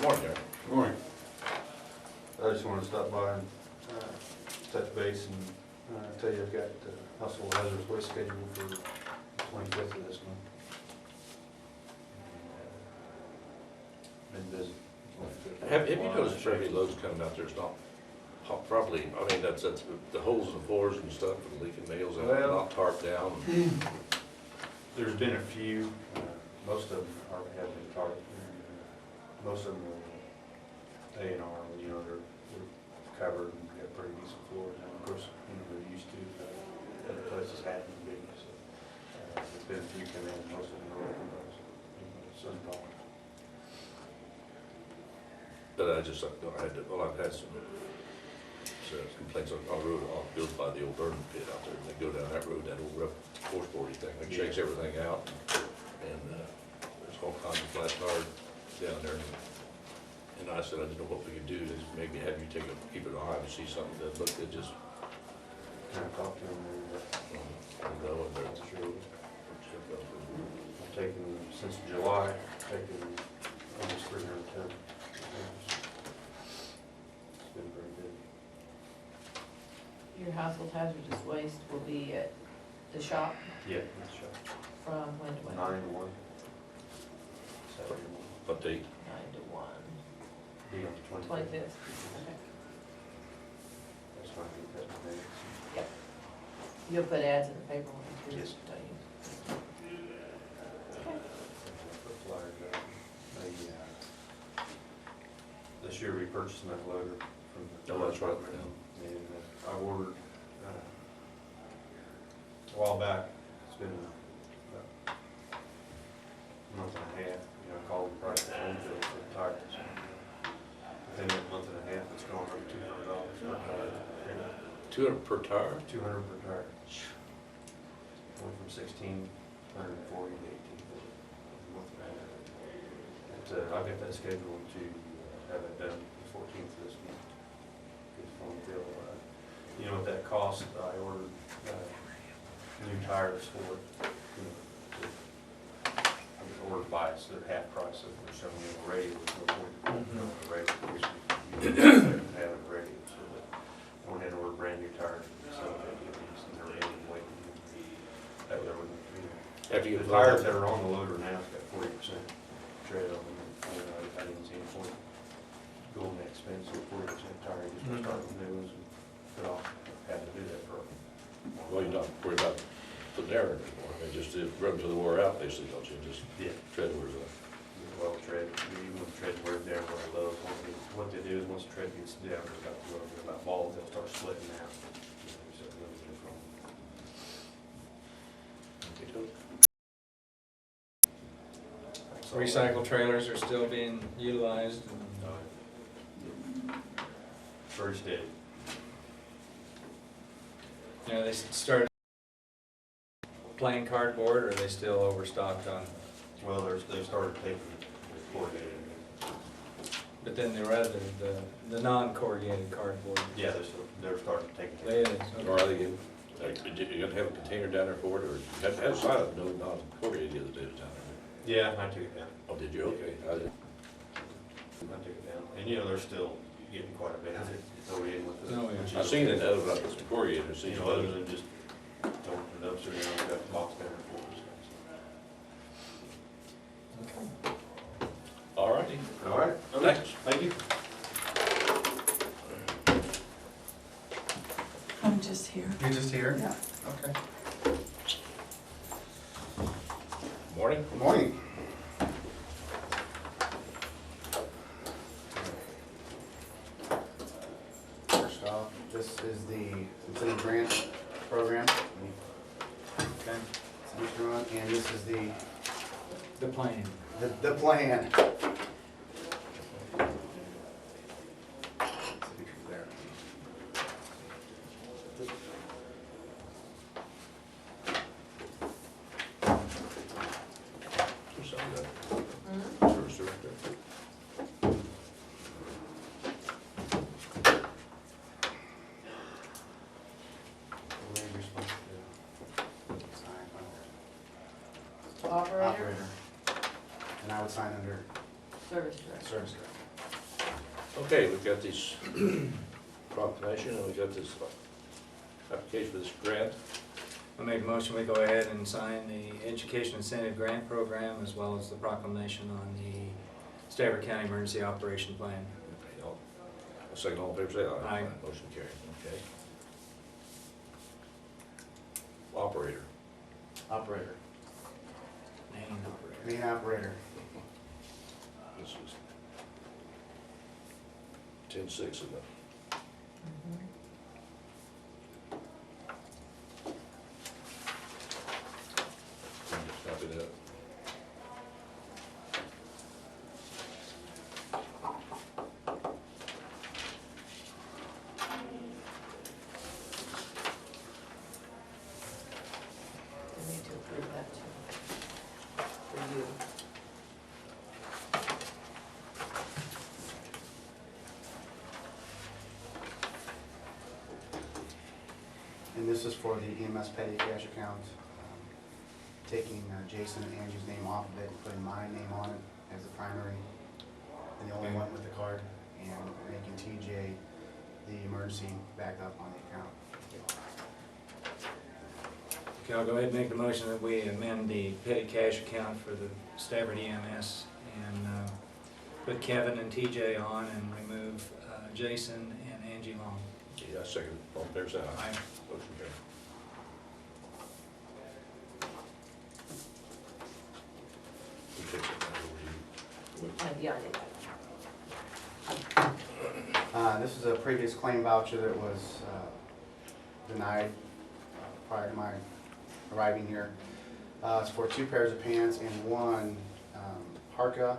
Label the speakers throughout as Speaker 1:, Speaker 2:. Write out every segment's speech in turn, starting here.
Speaker 1: Good morning, Eric.
Speaker 2: Good morning. I just wanted to stop by and touch base and tell you I've got household hazardous waste scheduled for the 25th of this month. Been busy.
Speaker 1: Have you noticed very many loads coming out there? It's not properly, I mean, that's the holes in the floors and stuff, and leaking nails, and
Speaker 2: Well,
Speaker 1: not tarped down.
Speaker 2: There's been a few, most of them have been targeted. Most of them are A&R, you know, they're covered and got pretty decent floors. And of course, you know, they're used to other places having big, so there's been a few come in, most of them are open, but it's uncommon.
Speaker 1: But I just, I've had some complaints on the road, built by the old burn pit out there, and they go down that road, that old rough force-boardy thing, it shakes everything out, and there's all kinds of flat tar down there. And I said, I didn't know what we could do, is maybe have you keep an eye and see something that looked at just,
Speaker 2: Kind of talk to them,
Speaker 1: you know, and
Speaker 2: that's true. I've taken, since July, taken almost 300 tons. It's been very good.
Speaker 3: Your household hazardous waste will be at the shop
Speaker 2: Yeah, it's shot.
Speaker 3: from when to when?
Speaker 2: 9 to 1. Saturday morning.
Speaker 1: what date?
Speaker 3: 9 to 1.
Speaker 2: Be on the 25th.
Speaker 3: 25th. Okay.
Speaker 2: That's fine, I think that's my name.
Speaker 3: Yep. You'll put ads in the paper when you do
Speaker 2: Yes.
Speaker 3: this, don't you?
Speaker 2: Put flyers out. This year we purchased another loader from the.
Speaker 1: Oh, that's right.
Speaker 2: And I ordered, a while back, it's been about a month and a half, you know, I called the price of home bill for the tires. Within that month and a half, it's gone up $200 per tire.
Speaker 1: 200 per tire?
Speaker 2: 200 per tire. Went from 1,640 to 1,840. I've got that scheduled to have it done the 14th of this month. It's on bill. You know what that cost? I ordered new tires for it. You know, I ordered by it, so they're half price of they're selling it already with no point in going the radio. You have it ready, so I went ahead and ordered brand new tires. So they're in and waiting. That way,
Speaker 1: After you
Speaker 2: the tires that are on the loader now, it's got 40% tread on them. You know, I didn't see any point going that expensive 40% tire, you just start with new ones and put off. Had to do that for.
Speaker 1: Well, you're not worried about putting air in it anymore, I mean, just rub them to the wear out, basically, don't you, just
Speaker 2: Yeah.
Speaker 1: tread wears out.
Speaker 2: Well, tread, even when the tread wears down very low, what they do is once the tread gets down, it's about balls, they'll start splitting out. So it really is wrong.
Speaker 4: Recycle trailers are still being utilized.
Speaker 2: Very steady.
Speaker 4: You know, they started plain cardboard, or are they still overstocked on?
Speaker 2: Well, they started taking corrugated.
Speaker 4: But then the non-corrugated cardboard.
Speaker 2: Yeah, they're starting to take
Speaker 4: They
Speaker 2: it.
Speaker 4: is.
Speaker 1: Or are they, you gotta have a container down there for it, or you have to have a sign up, no, not corrugated the other day down there.
Speaker 2: Yeah, I took it down.
Speaker 1: Oh, did you? Okay. I didn't.
Speaker 2: I took it down. And you know, they're still getting quite a bit of it thrown in with the.
Speaker 4: Oh, yeah.
Speaker 1: I seen it, other than some corrugated,
Speaker 2: You know, other than just throwing the dumpster down, we got the box down there for us.
Speaker 1: All righty.
Speaker 2: All right.
Speaker 1: Thanks.
Speaker 2: Thank you.
Speaker 5: I'm just here.
Speaker 4: You're just here?
Speaker 5: Yeah.
Speaker 4: Okay.
Speaker 1: Morning.
Speaker 6: Good morning. First off, this is it's in the grant program.
Speaker 4: Okay.
Speaker 6: Mr. Ron, and this is
Speaker 4: The plane.
Speaker 6: the plan. There.
Speaker 1: Service director.
Speaker 3: Operator,
Speaker 6: Operator. And I would sign under
Speaker 3: service director.
Speaker 6: service director.
Speaker 1: Okay, we've got this proclamation, and we've got this application for this grant.
Speaker 4: I make a motion, we go ahead and sign the Education Incentive Grant Program as well as the proclamation on the Stafford County Emergency Operation Plan.
Speaker 1: Okay, I'll second, all in favor, say aye.
Speaker 4: Aye.
Speaker 1: Motion carried, okay. Operator.
Speaker 6: Operator,
Speaker 4: Main operator.
Speaker 6: main operator.
Speaker 1: This is 10-6, isn't it?
Speaker 3: Mhm.
Speaker 1: Just copy that.
Speaker 3: We need to approve that too. For you.
Speaker 6: And this is for the EMS petty cash account, taking Jason and Angie's name off of it and putting my name on it as the primary, and the only one with the card, and making TJ the emergency backup on the account.
Speaker 4: Okay, I'll go ahead and make the motion that we amend the petty cash account for the Stafford EMS and put Kevin and TJ on and remove Jason and Angie Long.
Speaker 1: Yeah, second, all in favor, say aye.
Speaker 4: Aye.
Speaker 1: Motion carried. Who takes it now, over you?
Speaker 3: Yeah, I did that.
Speaker 6: This is a previous claim voucher that was denied prior to my arriving here. It's for 2 pairs of pants and 1 parka.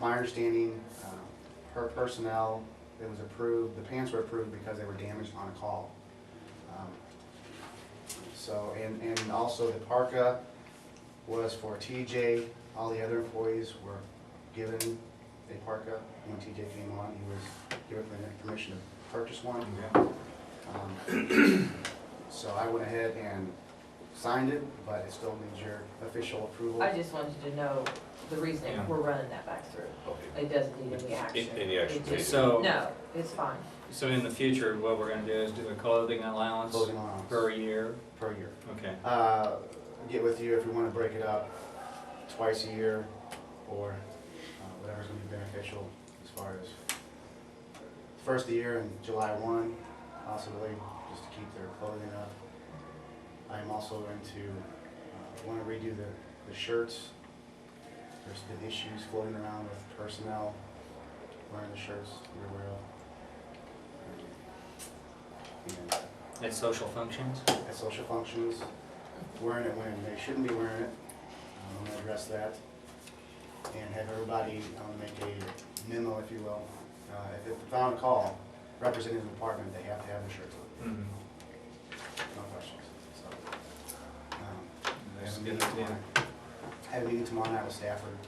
Speaker 6: My understanding, her personnel, it was approved, the pants were approved because they were damaged on a call. So, and also the parka was for TJ. All the other employees were given a parka. When TJ came on, he was given permission to purchase one.
Speaker 4: Okay.
Speaker 6: So I went ahead and signed it, but it still needs your official approval.
Speaker 3: I just wanted to know the reason
Speaker 4: Yeah.
Speaker 3: we're running that back through.
Speaker 1: Okay.
Speaker 3: It doesn't need any action.
Speaker 1: Any action
Speaker 3: It just-
Speaker 1: needed.
Speaker 4: So-
Speaker 3: No, it's fine.
Speaker 4: So in the future, what we're gonna do is do a clothing allowance
Speaker 6: Clothing allowance
Speaker 4: per year?
Speaker 6: per year.
Speaker 4: Okay.
Speaker 6: Get with you if we want to break it up twice a year, or whatever's going to be beneficial as far as first of the year and July 1, possibly, just to keep their clothing up. I'm also going to want to redo the shirts. There's been issues floating around with personnel wearing the shirts you're aware of. And
Speaker 4: At social functions?
Speaker 6: at social functions, wearing it when they shouldn't be wearing it. I'm going to address that and have everybody make a memo, if you will. If it's on a call, representing the department, they have to have their shirts on.
Speaker 4: Mhm.
Speaker 6: No questions. So,
Speaker 4: That's
Speaker 6: have a
Speaker 4: good
Speaker 6: meeting
Speaker 4: idea.
Speaker 6: tomorrow- have a meeting tomorrow night with Stafford,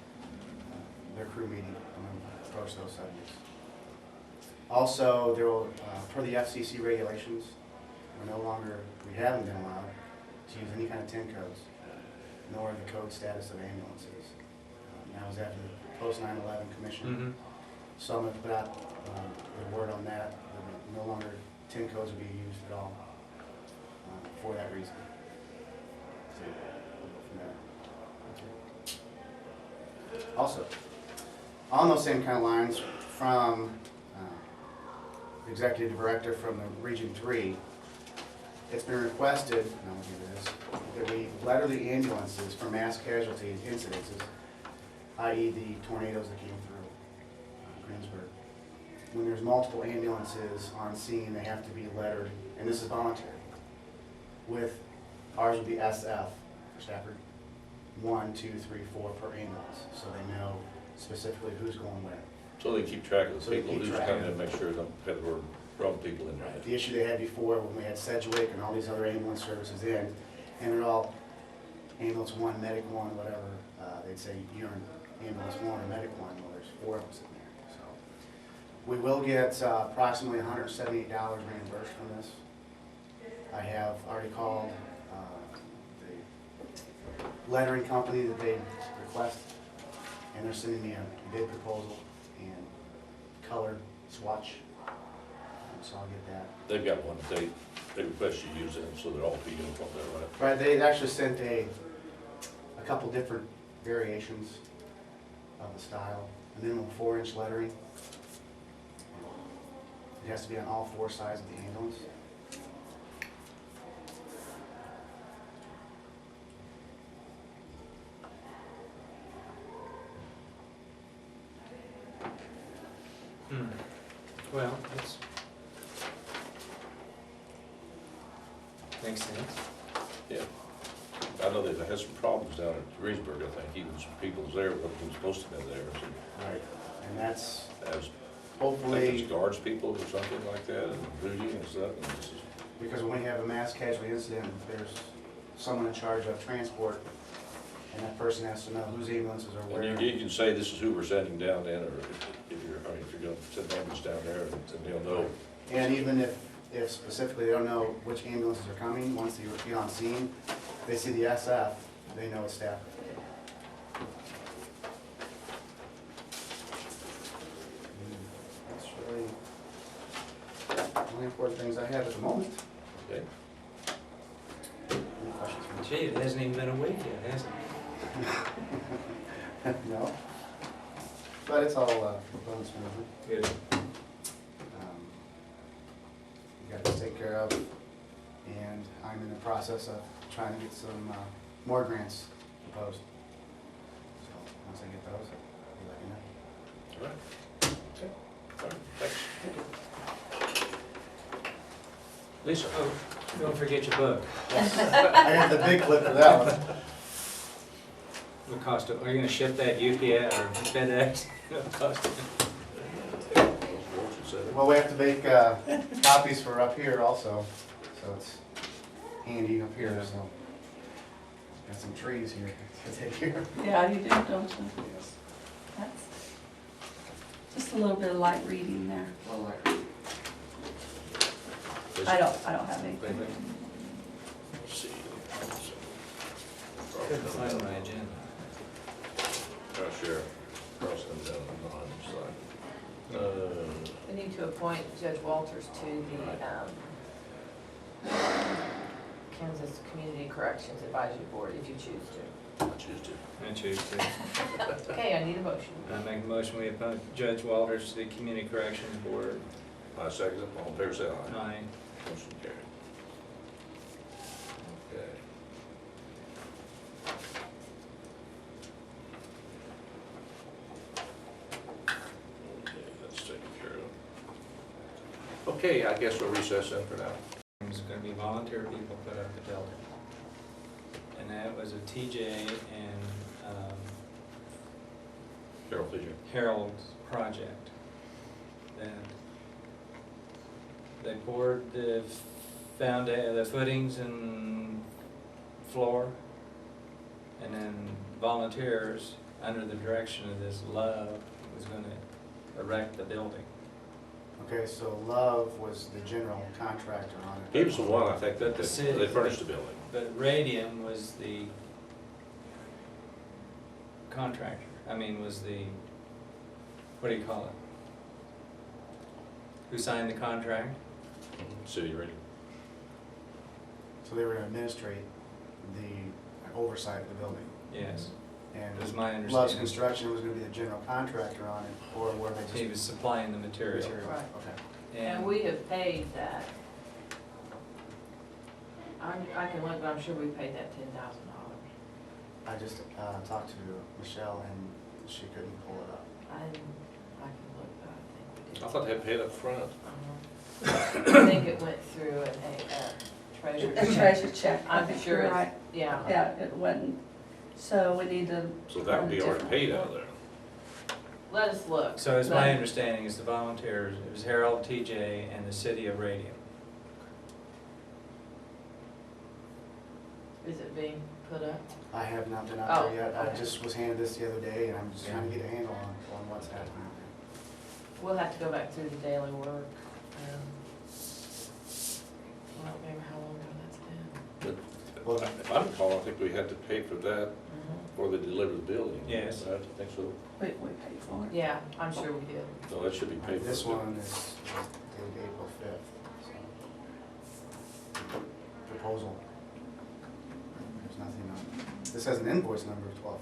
Speaker 6: their crew meeting, I'm going to approach those subjects. Also, there will, per the FCC regulations, we haven't been allowed to use any kind of TIN codes, nor the code status of ambulances. That was after the post 9/11 commission.
Speaker 4: Mhm.
Speaker 6: So I'm going to put out the word on that, no longer TIN codes will be used at all for that reason. So we'll go from there. Also, on those same kind of lines, from the executive director from the Region 3, it's been requested, and I'll give you this, that we letter the ambulances for mass casualty incidences, i.e. the tornadoes that came through Greensburg. When there's multiple ambulances on scene, they have to be lettered, and this is voluntary. With, ours would be SF for Stafford, 1, 2, 3, 4 per ambulance, so they know specifically who's going where.
Speaker 1: So they keep track of
Speaker 6: So
Speaker 1: the
Speaker 6: they
Speaker 1: people
Speaker 6: keep
Speaker 1: who's
Speaker 6: track.
Speaker 1: coming in, make sure they don't have the wrong people in there.
Speaker 6: The issue they had before, when we had Sedgwick and all these other ambulance services in, and they're all ambulance 1, medic 1, whatever, they'd say you're in ambulance 1 or medic 1, well, there's 4 of us in there, so. We will get approximately $178 reimbursed from this. I have already called the lettering company that they request, and they're sending me a bid proposal and color swatch. So I'll get that.
Speaker 1: They've got one, they request you use it, so they're all be uniform there, right?
Speaker 6: Right, they actually sent a couple different variations of the style. A minimum 4-inch lettering. It has to be on all 4 sides of the ambulance.
Speaker 4: Well, that's, makes sense.
Speaker 1: Yeah. I know they've had some problems down at Greensburg, I think, even some people was there, wasn't supposed to be there, so.
Speaker 6: Right. And that's
Speaker 1: That was, I think
Speaker 6: hopefully,
Speaker 1: it's guards people or something like that, and voodoo and stuff, and this is,
Speaker 6: because when we have a mass casualty incident, there's someone in charge of transport, and that person has to know whose ambulances are where.
Speaker 1: and you can say this is who we're sending down then, or if you're, I mean, if you're gonna send ambulance down there, then they'll know.
Speaker 6: And even if specifically they don't know which ambulances are coming, once they be on scene, they see the SF, they know it's Stafford. That's really the only important things I have at the moment.
Speaker 1: Okay.
Speaker 6: Any questions for me?
Speaker 4: Gee, it hasn't even been a week yet, has it?
Speaker 6: No. But it's all going smoothly.
Speaker 4: Good.
Speaker 6: We got this taken care of, and I'm in the process of trying to get some more grants proposed. So once I get those, I'll let you know.
Speaker 1: All right. Okay. All right, thanks.
Speaker 4: Lisa, oh, don't forget your book.
Speaker 6: I got the big clip for that one.
Speaker 4: What cost it, are you gonna ship that UPS or FedEx? What cost it?
Speaker 6: Well, we have to make copies for up here also, so it's handy up here, so. Got some trees here to take care of.
Speaker 5: Yeah, you do, don't you?
Speaker 6: Yes.
Speaker 5: That's just a little bit of light reading there. I don't have anything.
Speaker 1: Let's see.
Speaker 4: Couldn't find my agenda.
Speaker 1: Sheriff, cross them down on the side.
Speaker 3: We need to appoint Judge Walters to the Kansas Community Corrections Advisory Board if you choose to.
Speaker 1: I choose to.
Speaker 4: I choose to.
Speaker 3: Okay, I need a motion.
Speaker 4: I make a motion, we appoint Judge Walters to the Community Corrections Board.
Speaker 1: I second it, all in favor, say aye.
Speaker 4: Aye.
Speaker 1: Motion carried. Okay. Okay, that's taken care of. Okay, I guess we'll recess then for now.
Speaker 4: There's gonna be volunteer people put up the building. And that was a TJ and
Speaker 1: Carol, did you?
Speaker 4: Harold's project. That they poured the the footings and floor, and then volunteers, under the direction of this Love, was gonna erect the building.
Speaker 6: Okay, so Love was the general contractor on it.
Speaker 1: He was the one, I think, that
Speaker 4: The city.
Speaker 1: they furnished the building.
Speaker 4: But Radium was the contractor, was the, what do you call it? Who signed the contract?
Speaker 1: City ready?
Speaker 6: So they were to administrate the oversight of the building.
Speaker 4: Yes,
Speaker 6: And
Speaker 4: it was my
Speaker 6: Love's
Speaker 4: understanding.
Speaker 6: Construction was gonna be the general contractor on it, or were they just?
Speaker 4: He was supplying the material.
Speaker 3: Right.
Speaker 6: Okay.
Speaker 3: And we have paid that. I can look, but I'm sure we paid that $10,000.
Speaker 6: I just talked to Michelle and she couldn't pull it up.
Speaker 3: I can look, but I think we did.
Speaker 1: I thought they had paid up front.
Speaker 3: I think it went through a treasure
Speaker 5: A
Speaker 3: check.
Speaker 5: treasure check, I
Speaker 3: I'm
Speaker 5: think
Speaker 3: sure
Speaker 5: you're
Speaker 3: it's,
Speaker 5: right.
Speaker 3: yeah.
Speaker 5: Yeah, it wasn't, so we need to.
Speaker 1: So that would be already paid out of there.
Speaker 3: Let us look.
Speaker 4: So it's my
Speaker 3: But-
Speaker 4: understanding is the volunteers, it was Harold, TJ, and the city of Radium.
Speaker 3: Is it being put up?
Speaker 6: I have not been
Speaker 3: Oh,
Speaker 6: out there yet. I
Speaker 3: okay.
Speaker 6: just was handed this the other day and I'm just trying to get a handle on what's happening.
Speaker 3: We'll have to go back through the daily work. I don't remember how long ago that's been.
Speaker 1: But if I recall, I think we had to pay for that before they deliver the building.
Speaker 4: Yes.
Speaker 1: I think so.
Speaker 5: We paid for it.
Speaker 3: Yeah, I'm sure we did.
Speaker 1: So that should be paid for.
Speaker 6: This one is dated April 5th. So, proposal. There's nothing on, this has an invoice number of $12.50.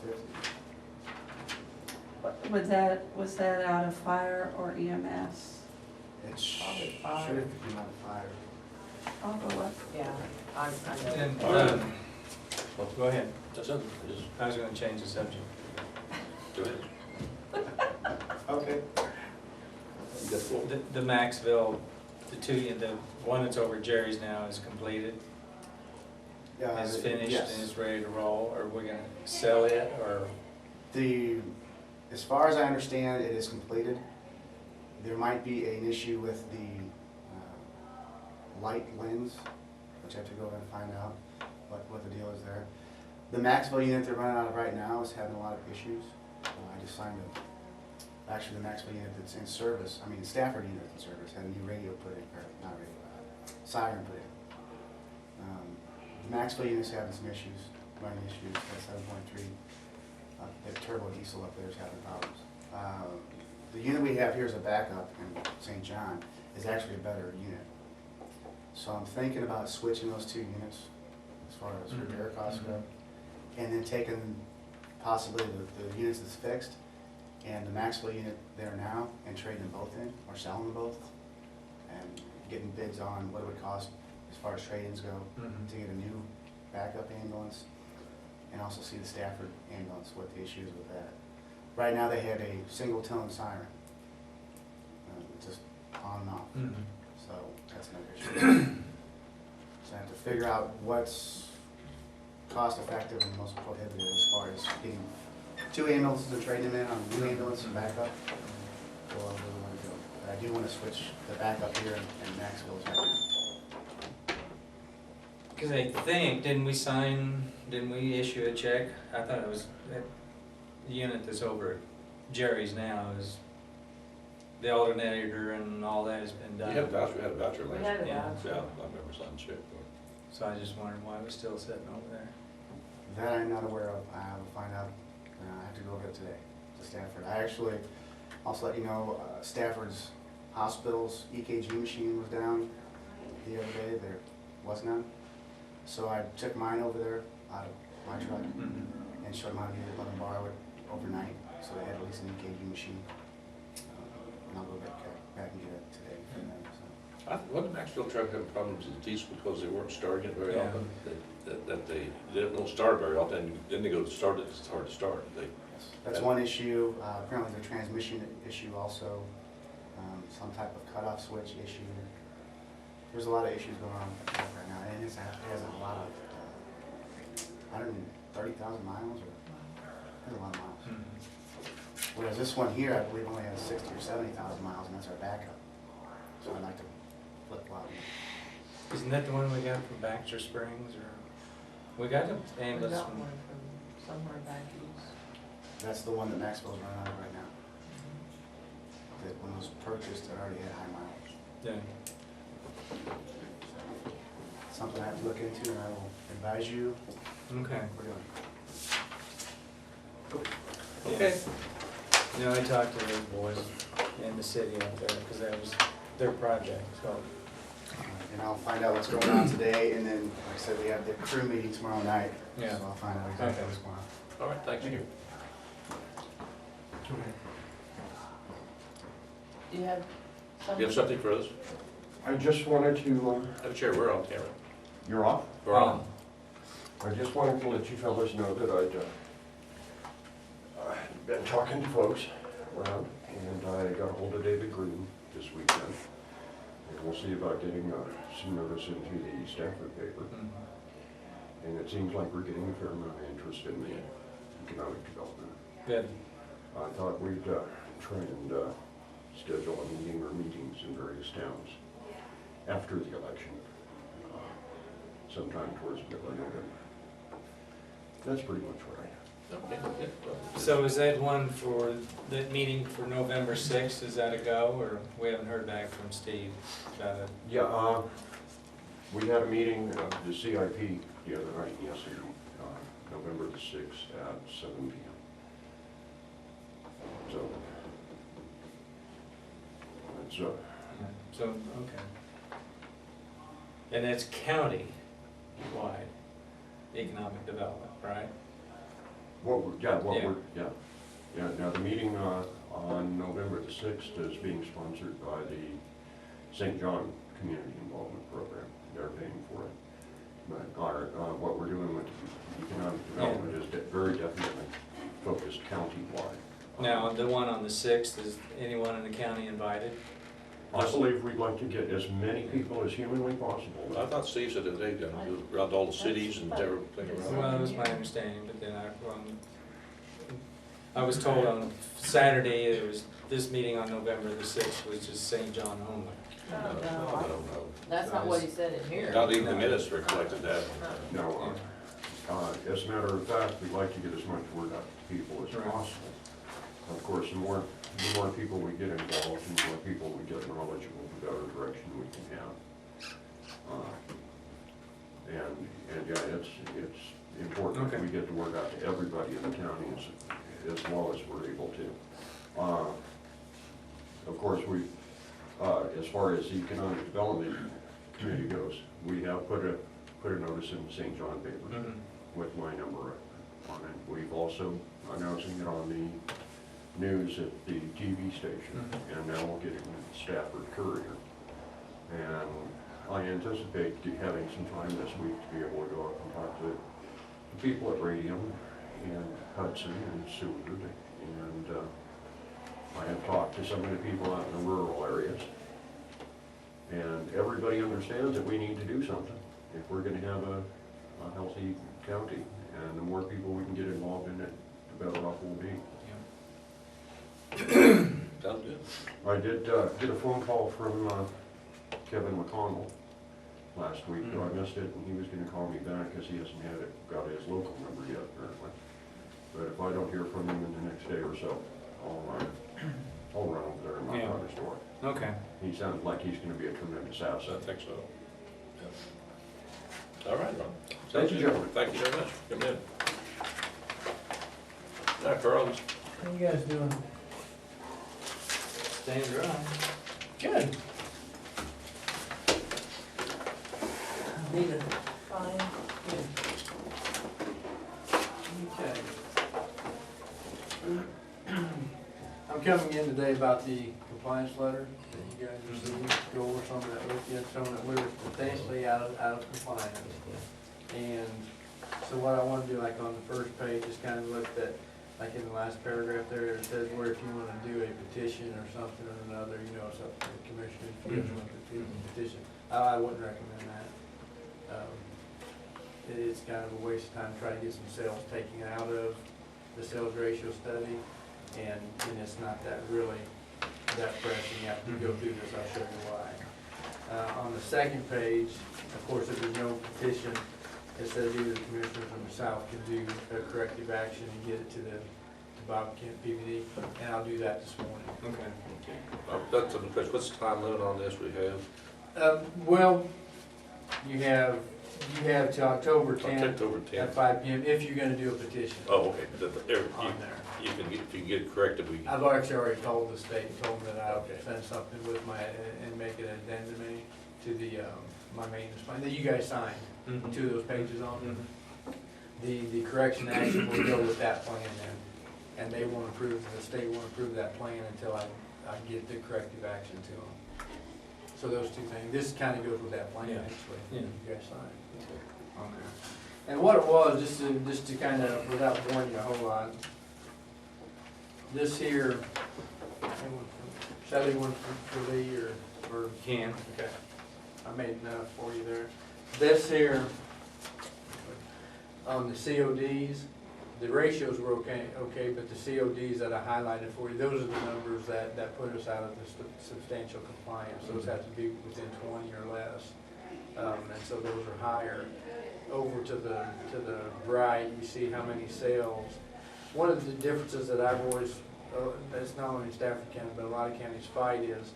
Speaker 5: Was that out of fire or EMS?
Speaker 6: It
Speaker 3: Probably fire.
Speaker 6: should have been on fire.
Speaker 5: I'll go look.
Speaker 3: Yeah, I know.
Speaker 4: And,
Speaker 1: All right.
Speaker 4: go ahead.
Speaker 1: That's it. Just
Speaker 4: I was gonna change the subject.
Speaker 1: go ahead.
Speaker 6: Okay.
Speaker 1: You got four.
Speaker 4: The Maxville, the one that's over Jerry's now is completed, is finished,
Speaker 6: Yes.
Speaker 4: and is ready to roll. Are we gonna sell it, or?
Speaker 6: As far as I understand, it is completed. There might be an issue with the light lens, which I have to go and find out what the deal is there. The Maxville unit they're running out of right now is having a lot of issues. I just signed actually the Maxville unit that's in service, I mean the Stafford unit that's in service, had a new radio put in, or not radio, siren put in. The Maxville unit's having some issues, running issues, that's 7.3. The turbo diesel up there is having problems. The unit we have here is a backup in St. John, is actually a better unit. So I'm thinking about switching those two units as far as repair costs go. And then taking possibly the units that's fixed and the Maxwell unit there now and trading them both in or selling them both and getting bids on what it would cost as far as trade-ins go to get a new backup ambulance. And also see the Stafford ambulance, what the issue is with that. Right now they have a single tone siren, just on and off, so that's another issue. So I have to figure out what's cost effective and most prohibitive as far as getting two ambulances and trading them in on a new ambulance and backup, or I really want to go. But I do want to switch the backup here in Maxville's right now.
Speaker 4: Because I think, didn't we issue a check? I thought it was, the unit that's over at Jerry's now is, the alternator and all that has been done.
Speaker 1: You had a voucher, we had a voucher last.
Speaker 3: We had a
Speaker 4: Yeah.
Speaker 3: voucher.
Speaker 1: Yeah, I remember signing a check for it.
Speaker 4: So I just wondered why it was still sitting over there.
Speaker 6: That I'm not aware of. I will find out. I have to go over it today to Stafford. I actually also let you know Stafford's hospital's EKG machine was down the other day. There was none. So I took mine over there out of my truck and showed them how to use it, let them borrow it overnight. So they had at least an EKG machine. And I'll go back and get it today from them. So.
Speaker 1: Wasn't Maxwell truck having problems with the diesel because they weren't starting it very
Speaker 4: Yeah.
Speaker 1: often? That they don't start very often, then they go to start it, it's hard to start.
Speaker 6: Yes. That's one issue. Apparently the transmission issue also, some type of cutoff switch issue. There's a lot of issues going on right now, and it has a lot of 130,000 miles, or there's a lot of miles. Whereas this one here, I believe only has 60 or 70,000 miles, and that's our backup. So I'd like to flip-flop.
Speaker 4: Isn't that the one we got from Baxter Springs, or? We got an
Speaker 3: We
Speaker 4: ambulance
Speaker 3: got
Speaker 4: from,
Speaker 3: one from somewhere back east.
Speaker 6: That's the one that Maxwell's running out of right now. That when it was purchased, it already had high mileage.
Speaker 4: yeah.
Speaker 6: Something I have to look into, and I will advise you.
Speaker 4: Okay.
Speaker 6: We're doing.
Speaker 1: Okay.
Speaker 4: You know, I talked to those boys in the city up there, because that was their project, so.
Speaker 6: And I'll find out what's going on today, and then, like I said, we have the crew meeting tomorrow night.
Speaker 4: Yeah.
Speaker 6: So I'll find out exactly
Speaker 4: Okay.
Speaker 6: what's going on.
Speaker 1: All right, thank you.
Speaker 3: Do you have
Speaker 1: You
Speaker 3: something?
Speaker 1: have something for us?
Speaker 7: I just wanted to,
Speaker 1: Have a chair, we're on camera.
Speaker 7: you're off?
Speaker 1: We're on.
Speaker 7: I just wanted to let you fellas know that I'd been talking to folks around, and I got ahold of David Green this weekend. And we'll see about getting some notice into the Stafford paper. And it seems like we're getting a fair amount of interest in the economic development.
Speaker 4: Good.
Speaker 7: I thought we'd try and schedule a meeting or meetings in various towns after the election, sometime towards middle of November. That's pretty much what I have.
Speaker 1: Okay, okay. Well,
Speaker 4: So is that one for, the meeting for November 6th, is that a go, or we haven't heard back from Steve about it?
Speaker 7: Yeah, we had a meeting, the CIP the other night, yes, November the 6th at 7 p.m. So, that's,
Speaker 4: So, okay. And it's county-wide economic development, right?
Speaker 7: Yeah, now the meeting on November the 6th is being sponsored by the St. John Community Involvement Program. They're paying for it. But what we're doing with economic development is very definitely focused county-wide.
Speaker 4: Now, the one on the 6th, is anyone in the county invited?
Speaker 7: I believe we'd like to get as many people as humanly possible.
Speaker 1: I thought Steve said that they're gonna do around all the cities and everything around.
Speaker 4: Well, that was my understanding, but then I was told on Saturday, it was, this meeting on November the 6th was just St. John only.
Speaker 1: I don't know.
Speaker 3: That's not what he said in here.
Speaker 1: Not even the minutes reflected that.
Speaker 7: No, as a matter of fact, we'd like to get as much word out to people as
Speaker 4: Right.
Speaker 7: possible. Of course, the more people we get involved, and the more people we get knowledgeable, the better direction we can have. And yeah, it's important that we get the word out to everybody in the county as well as we're able to. Of course, as far as the Economic Development Committee goes, we have put a notice in the St. John paper with my number on it. We've also announcing it on the news at the TV station, and now we'll get it in the Stafford Courier. And I anticipate having some time this week to be able to go up and talk to the people at Radium and Hudson and Seward, and I have talked to some of the people out in the rural areas. And everybody understands that we need to do something if we're going to have a healthy county. And the more people we can get involved in it, the better off we'll be.
Speaker 1: Sounds good.
Speaker 7: I did get a phone call from Kevin McConnell last week, but I missed it, and he was going to call me back because he hasn't got his local number yet, apparently. But if I don't hear from him in the next day or so, I'll run over there and knock on his door.
Speaker 4: Okay.
Speaker 7: He sounds like he's going to be a tremendous
Speaker 1: I
Speaker 7: asset.
Speaker 1: think so. Yeah. All right, Ron.
Speaker 7: Thank you, gentlemen.
Speaker 1: Thank you very much for coming in. Now, Carl,
Speaker 8: How you guys doing?
Speaker 4: Staying dry.
Speaker 8: Good.
Speaker 3: Neither. Fine.
Speaker 8: Okay. I'm coming in today about the compliance letter that you guys received, go over some of that with you, some that we're substantially out of compliance. And so what I want to do, like on the first page, is kind of look at, like in the last paragraph there, it says where if you want to do a petition or something or another, you know, it's up to the commissioner if you guys want to petition. I wouldn't recommend that. It's kind of a waste of time to try to get some sales taken out of the sales ratio study, and it's not that really that pressing. You have to go through this, I'll show you why. On the second page, of course, if there's no petition, it says either the commissioner from the south can do a corrective action and get it to Bob Kent PVD, and I'll do that this morning.
Speaker 4: Okay.
Speaker 1: that's a question. What's the time limit on this we have?
Speaker 8: Well, you have till October 10th
Speaker 1: October 10th.
Speaker 8: at 5 p.m. if you're gonna do a petition
Speaker 1: Oh, okay.
Speaker 8: on there.
Speaker 1: You can get, if you can get it corrected, we can.
Speaker 8: I've actually already told the state, told them that I'll
Speaker 1: Okay.
Speaker 8: send something with my, and make an addendum to the, my maintenance plan that you guys signed, two of those pages on. The correction action will go with that plan then, and they won't approve, the state won't approve that plan until I get the corrective action to them. So those two things, this kind of goes with that plan,
Speaker 4: Yeah.
Speaker 8: actually,
Speaker 4: Yeah.
Speaker 8: you guys signed.
Speaker 4: On there.
Speaker 8: And what it was, just to kind of, without boring you a whole lot, this here, Shelly one for Lee or
Speaker 4: Can.
Speaker 8: okay, I made enough for you there. This here, on the CODs, the ratios were okay, but the CODs that I highlighted for you, those are the numbers that put us out of the substantial compliance. Those have to be within 20 or less, and so those are higher. Over to the right, you see how many sales. One of the differences that I've always, that's not only in Stafford County, but a lot of counties fight is,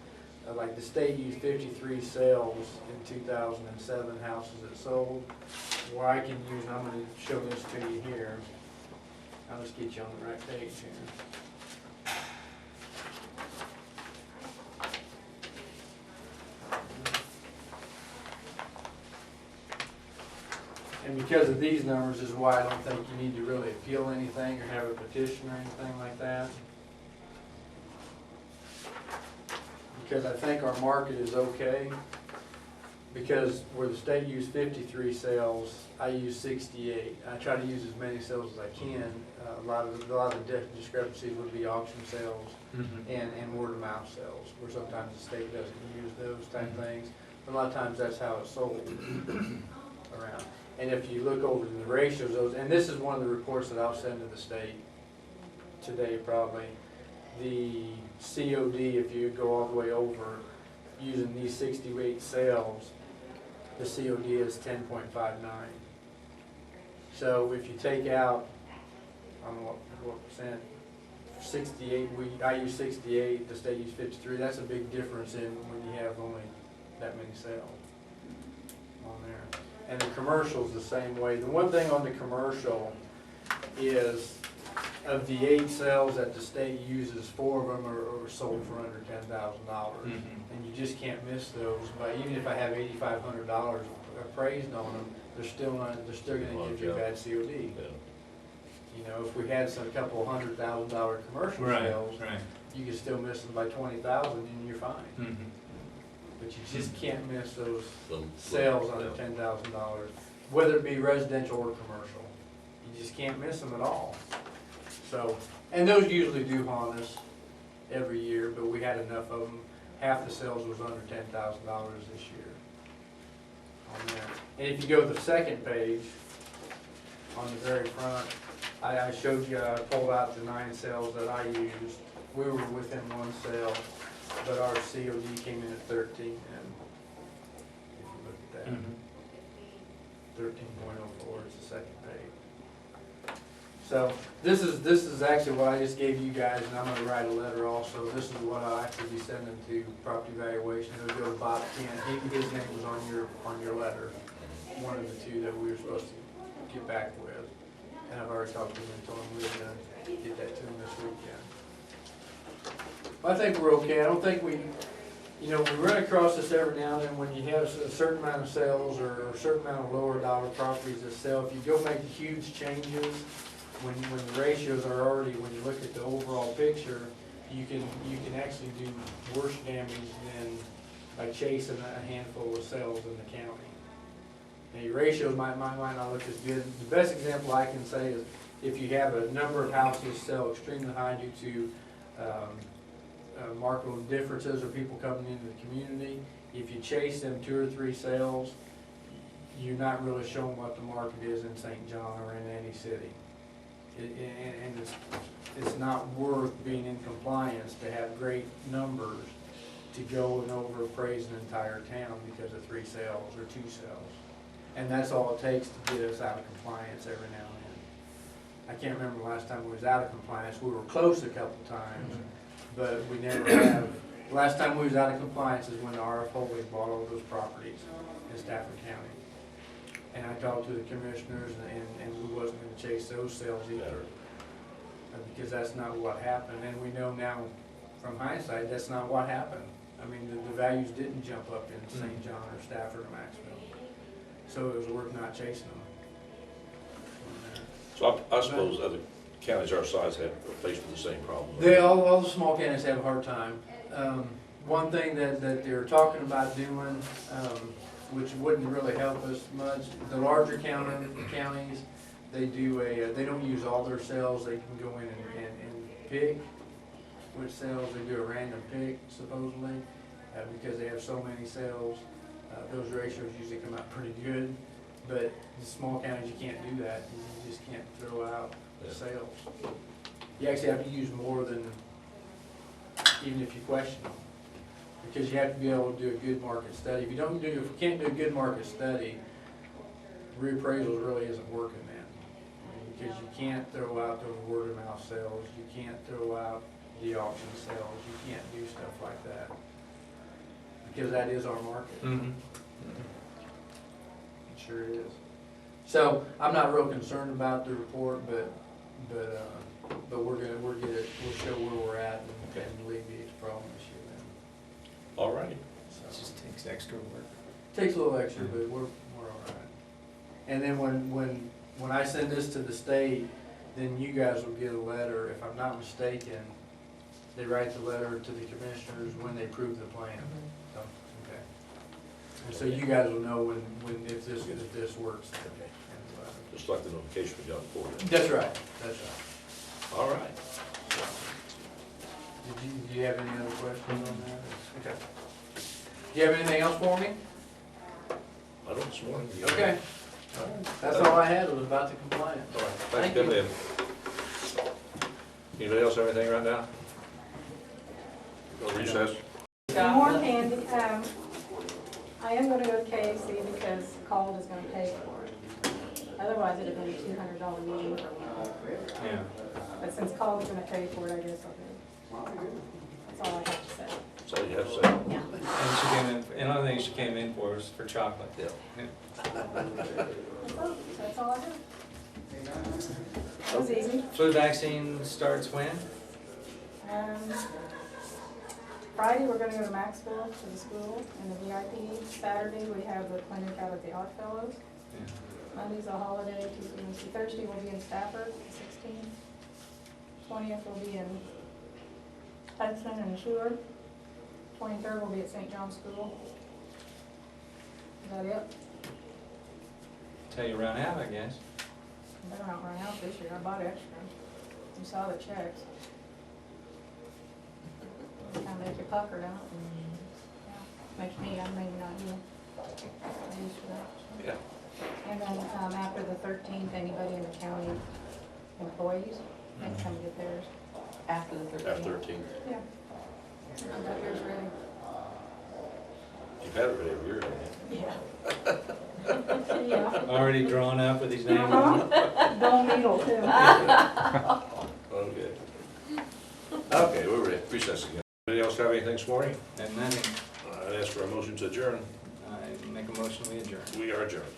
Speaker 8: like the state used 53 sales in 2007 houses that sold. what I can use, and I'm gonna show this to you here. I'll just get you on the right page here. And because of these numbers is why I don't think you need to really appeal anything or have a petition or anything like that. Because I think our market is okay. Because where the state used 53 sales, I use 68. I try to use as many sales as I can. A lot of the discrepancies would be auction sales and word of mouth sales, where sometimes the state doesn't use those type things. But a lot of times that's how it's sold around. And if you look over the ratios, those, and this is one of the reports that I'll send to the state today probably. The COD, if you go all the way over, using these 68 sales, the COD is 10.59. So if you take out, I don't know what percent, 68, I use 68, the state use 53, that's a big difference in when you have only that many sales on there. And the commercial's the same way. The one thing on the commercial is, of the 8 sales that the state uses, 4 of them are sold for under $10,000. And you just can't miss those. But even if I have $8,500 appraised on them, they're still going to give you a bad COD.
Speaker 1: Yeah.
Speaker 8: You know, if we had a couple $100,000 commercial sales, you could still miss them by 20,000 and you're fine. But you just can't miss those sales under $10,000, whether it be residential or commercial. You just can't miss them at all. So, and those usually do haunt us every year, but we had enough of them. Half the sales was under $10,000 this year on there. And if you go to the second page, on the very front, I showed you, I pulled out the 9 sales that I used. We were within 1 sale, but our COD came in at 13, and if you look at that, 13.04 is the second page. So this is actually what I just gave you guys, and I'm going to write a letter also. This is what I'll actually be sending to property valuation. It'll go to Bob Kent. His name was on your letter, one of the 2 that we were supposed to get back with. And I've already talked to him and told him we were going to get that to him this weekend. I think we're okay. I don't think we run across this every now and then when you have a certain amount of sales or a certain amount of lower dollar properties that sell. If you go make huge changes, when the ratios are already, when you look at the overall picture, you can actually do worse damage than by chasing a handful of sales in the county. Now your ratios might not look as good. The best example I can say is if you have a number of houses sell extremely high due to market differences or people coming into the community, if you chase them 2 or 3 sales, you're not really showing what the market is in St. John or in any city. And it's not worth being in compliance to have great numbers to go and overappraise an entire town because of 3 sales or 2 sales. And that's all it takes to get us out of compliance every now and then. I can't remember the last time we was out of compliance. We were close a couple times, but we never have. The last time we was out of compliance is when the RF Holdings bought all those properties in Stafford County. And I talked to the commissioners, and we wasn't going to chase those sales either, because that's not what happened. And we know now, from hindsight, that's not what happened. I mean, the values didn't jump up in St. John or Stafford or Maxville, so it was worth not chasing them.
Speaker 1: So I suppose other counties our size have faced with the same problem.
Speaker 8: All the small counties have a hard time. One thing that they're talking about doing, which wouldn't really help us much, the larger counties, they don't use all their sales. They can go in and pick which sales. They do a random pick supposedly, because they have so many sales. Those ratios usually come out pretty good, but the small counties, you can't do that. You just can't throw out sales. You actually have to use more than, even if you question them, because you have to be able to do a good market study. If you can't do a good market study, reappraisal really isn't working then, because you can't throw out those word of mouth sales. You can't throw out the auction sales. You can't do stuff like that, because that is our market. It sure is. So I'm not real concerned about the report, but we'll get it, we'll show where we're at and alleviate the problem this year then.
Speaker 1: All righty.
Speaker 4: It just takes extra work.
Speaker 8: Takes a little extra, but we're all right. And then when I send this to the state, then you guys will get a letter, if I'm not mistaken, they write the letter to the commissioners when they approve the plan. So, okay. And so you guys will know if this works.
Speaker 1: Just like the notification we got before.
Speaker 8: That's right, that's right.
Speaker 1: All right.
Speaker 8: Do you have any other questions on that? Okay. Do you have anything else for me?
Speaker 1: I don't this morning.
Speaker 8: Okay. That's all I had, was about the compliance.
Speaker 1: All right,
Speaker 8: Thank
Speaker 1: thanks,
Speaker 8: you.
Speaker 1: Billy. Anybody else have anything right now? Go recess.
Speaker 9: More candy. I am gonna go to KAC because Cold is gonna pay for it. Otherwise, it'd have been a $200 meeting for me.
Speaker 4: Yeah.
Speaker 9: But since Cold's gonna pay for it, I guess I'll do it. That's all I have to say.
Speaker 1: That's all you have to say.
Speaker 9: Yeah.
Speaker 4: And she came in, and another thing she came in for was for chocolate.
Speaker 1: Yeah.
Speaker 9: That's all I have. That was easy.
Speaker 4: Flu vaccine starts when?
Speaker 9: Friday, we're gonna go to Maxville to the school in the VIP. Saturday, we have the clinic out at the Oddfellows.
Speaker 4: Yeah.
Speaker 9: Monday's a holiday, Tuesday, Wednesday, Thursday we'll be in Stafford, the 16th. 20th we'll be in Hudson and Seward. 23rd we'll be at St. John's School. Is that it?
Speaker 4: Till you run out, I guess.
Speaker 9: Better not run out this year, I bought extra. You saw the checks. Kind of make you pucker, don't it? Yeah. Makes me, I'm maybe not you. I'm used to that.
Speaker 1: Yeah.
Speaker 9: And then, after the 13th, anybody in the county employees can come get theirs.
Speaker 3: After the 13th.
Speaker 1: After 13.
Speaker 9: Yeah. I got yours ready.
Speaker 1: You've had it ready every year, haven't
Speaker 9: Yeah. Yeah.
Speaker 4: Already drawn up with his name on it.
Speaker 9: Bill Needle too.
Speaker 1: you? Okay. Okay, we're ready. Recess again. Anybody else have anything this morning?
Speaker 4: And nothing.
Speaker 1: I'd ask for a motion to adjourn.
Speaker 4: I make a motion we adjourn.
Speaker 1: We are adjourned.